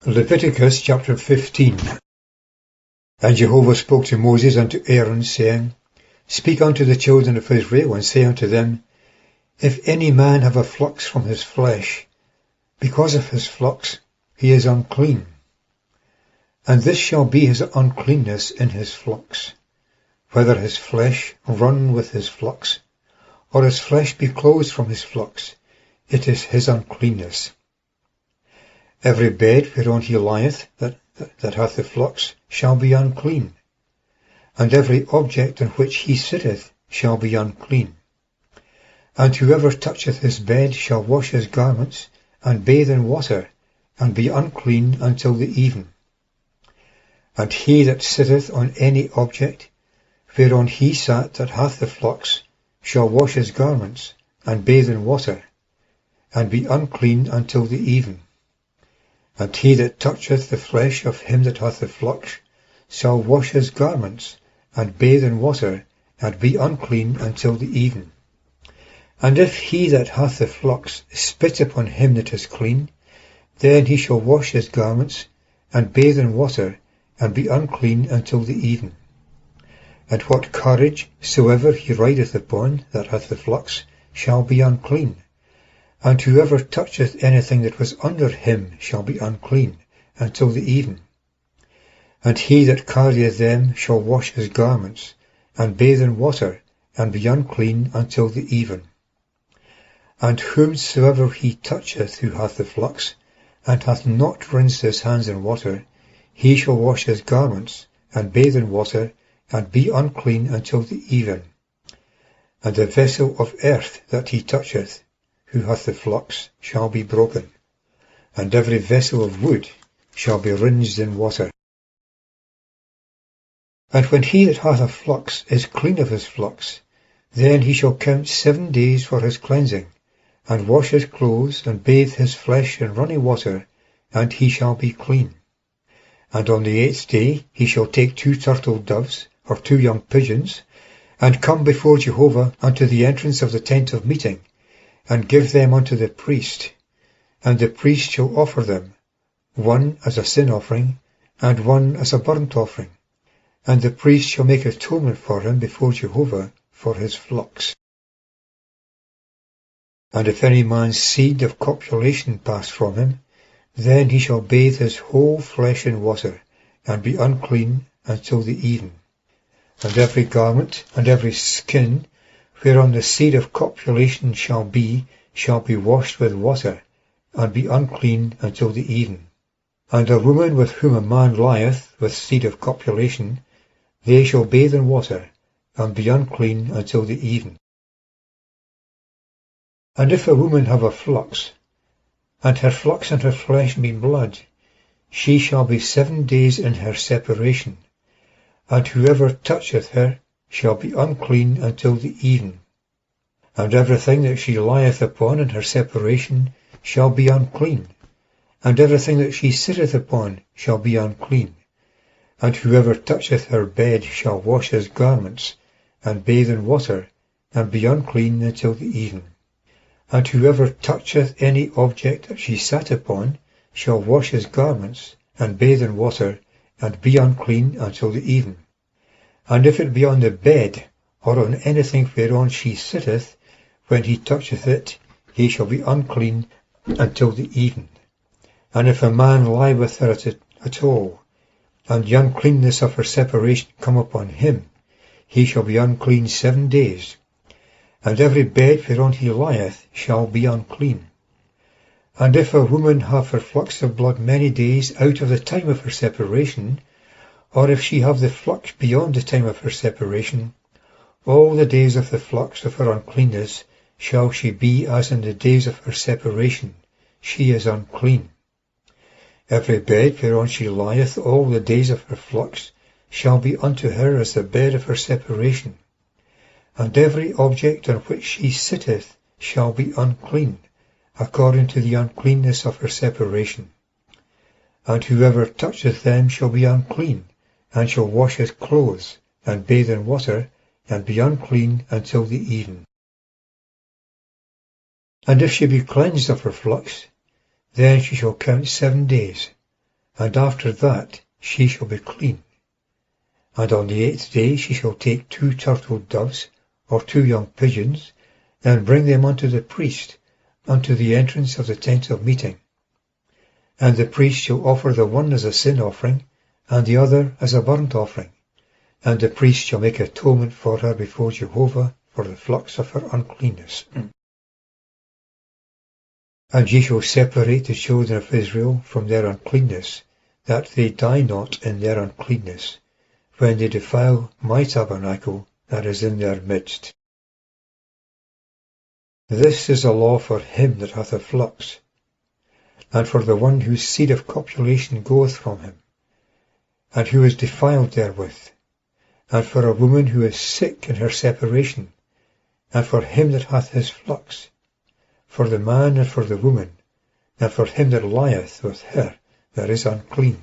Leviticus chapter 15. And Jehovah spoke to Moses and to Aaron, saying, Speak unto the children of Israel, and say unto them, If any man have a flux from his flesh, because of his flux he is unclean. And this shall be his uncleanness in his flux, whether his flesh run with his flux, or his flesh be closed from his flux, it is his uncleanness. Every bed whereon he lieth that hath the flux shall be unclean, and every object on which he sitteth shall be unclean. And whoever toucheth his bed shall wash his garments, and bathe in water, and be unclean until the even. And he that sitteth on any object whereon he sat that hath the flux shall wash his garments, and bathe in water, and be unclean until the even. And he that toucheth the flesh of him that hath the flux shall wash his garments, and bathe in water, and be unclean until the even. And if he that hath the flux spit upon him that is clean, then he shall wash his garments, and bathe in water, and be unclean until the even. And what carriage soever he rideth upon that hath the flux shall be unclean. And whoever toucheth anything that was under him shall be unclean until the even. And he that carrieth them shall wash his garments, and bathe in water, and be unclean until the even. And whomsoever he toucheth who hath the flux, and hath not rinsed his hands in water, he shall wash his garments, and bathe in water, and be unclean until the even. And the vessel of earth that he toucheth, who hath the flux, shall be broken, and every vessel of wood shall be rinsed in water. And when he that hath a flux is clean of his flux, then he shall count 7 days for his cleansing, and wash his clothes, and bathe his flesh in running water, and he shall be clean. And on the 8th day he shall take 2 turtle doves, or 2 young pigeons, and come before Jehovah unto the entrance of the tent of meeting, and give them unto the priest. And the priest shall offer them, one as a sin offering, and one as a burnt offering. And the priest shall make atonement for him before Jehovah for his flux. And if any man's seed of copulation pass from him, then he shall bathe his whole flesh in water, and be unclean until the even. And every garment and every skin whereon the seed of copulation shall be washed with water, and be unclean until the even. And a woman with whom a man lieth with seed of copulation, they shall bathe in water, and be unclean until the even. And if a woman have a flux, and her flux and her flesh be blood, she shall be 7 days in her separation, and whoever toucheth her shall be unclean until the even. And everything that she lieth upon in her separation shall be unclean, and everything that she sitteth upon shall be unclean. And whoever toucheth her bed shall wash his garments, and bathe in water, and be unclean until the even. And whoever toucheth any object that she sat upon shall wash his garments, and bathe in water, and be unclean until the even. And if it be on the bed, or on anything whereon she sitteth, when he toucheth it, he shall be unclean until the even. And if a man lie with her at all, and the uncleanness of her separation come upon him, he shall be unclean 7 days. And every bed whereon he lieth shall be unclean. And if a woman have her flux of blood many days out of the time of her separation, or if she have the flux beyond the time of her separation, all the days of the flux of her uncleanness shall she be as in the days of her separation, she is unclean. Every bed whereon she lieth all the days of her flux shall be unto her as the bed of her separation. And every object on which she sitteth shall be unclean, according to the uncleanness of her separation. And whoever toucheth them shall be unclean, and shall wash his clothes, and bathe in water, and be unclean until the even. And if she be cleansed of her flux, then she shall count 7 days, and after that she shall be clean. And on the 8th day she shall take 2 turtle doves, or 2 young pigeons, and bring them unto the priest, unto the entrance of the tent of meeting. And the priest shall offer the one as a sin offering, and the other as a burnt offering. And the priest shall make atonement for her before Jehovah for the flux of her uncleanness. And ye shall separate the children of Israel from their uncleanness, that they die not in their uncleanness, when they defile my tabernacle that is in their midst. This is a law for him that hath a flux, and for the one whose seed of copulation goeth from him, and who is defiled therewith, and for a woman who is sick in her separation, and for him that hath his flux, for the man and for the woman, and for him that lieth with her that is unclean.